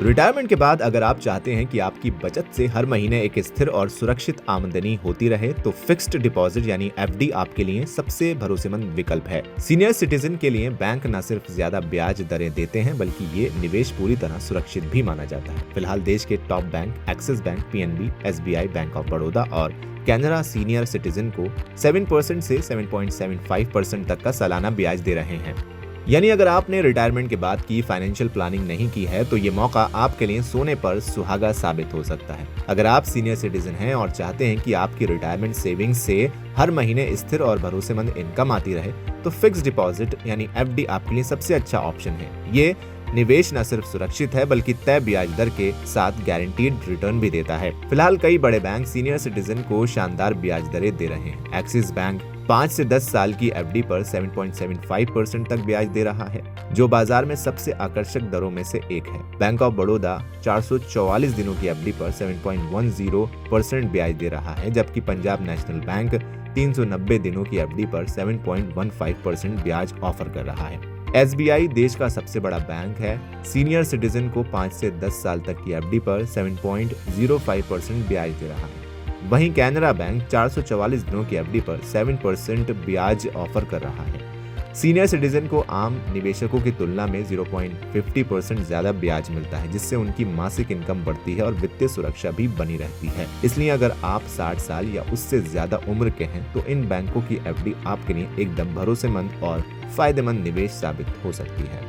Retirement के बाद अगर आप चाहते हैं कि आपकी बचत से हर महीने एक स्थिर और सुरक्षित आमदनी होती रहे, तो फिक्स्ड डिपॉजिट यानी एफडी आपके लिए सबसे भरोसेमंद विकल्प है। सीनियर सिटीजन के लिए बैंक न सिर्फ ज्यादा ब्याज दरें देते हैं, बल्कि ये निवेश पूरी तरह सुरक्षित भी माना जाता है। फिलहाल देश के top bank axis bank, PNB, SBI, bank of Baroda और कैनरा सीनियर सिटीजन को 7% से 7.75% तक का सालाना ब्याज दे रहे हैं। यानी अगर आपने रिटायरमेंट के बाद की फाइनेंशियल प्लानिंग नहीं की है, तो ये मौका आपके लिए सोने पर सुहागा साबित हो सकता है। अगर आप सीनियर सिटीजन हैं और चाहते हैं कि आपकी रिटायरमेंट सेविंग्स से हर महीने स्थिर और भरोसेमंद इनकम आती रहे, तो फिक्स्ड डिपॉजिट यानी एफडी आपके लिए सबसे अच्छा ऑप्शन है। ये निवेश न सिर्फ सुरक्षित है, बल्कि तय ब्याज दर के साथ गारंटीड रिटर्न भी देता है। फिलहाल कई बड़े बैंक सीनियर सिटीजन को शानदार ब्याज दरें दे रहे हैं। एक्सिस बैंक 5 से 10 साल की एफडी पर 7.75% तक ब्याज दे रहा है, जो बाजार में सबसे आकर्षक दरों में से एक है। बैंक ऑफ बड़ौदा 444 दिनों की एफडी पर 7.10% ब्याज दे रहा है, जबकि पंजाब नेशनल बैंक 390 दिनों की एफडी पर 7.15% ब्याज ऑफर कर रहा है। एसबीआई देश का सबसे बड़ा बैंक है। सीनियर सिटीजन को 5 से 10 साल तक की एफडी पर 7.05% ब्याज दे रहा है। वहीं कैनरा बैंक 444 दिनों की एफडी पर 7% ब्याज ऑफर कर रहा है। सीनियर सिटीजन को आम निवेशकों की तुलना में 0.50% ज्यादा ब्याज मिलता है, जिससे उनकी मासिक इनकम बढ़ती है और वित्तीय सुरक्षा भी बनी रहती है। इसलिए अगर आप 60 साल या उससे ज्यादा उम्र के हैं, तो इन बैंकों की एफडी आपके लिए एकदम भरोसेमंद और फायदेमंद निवेश साबित हो सकती है।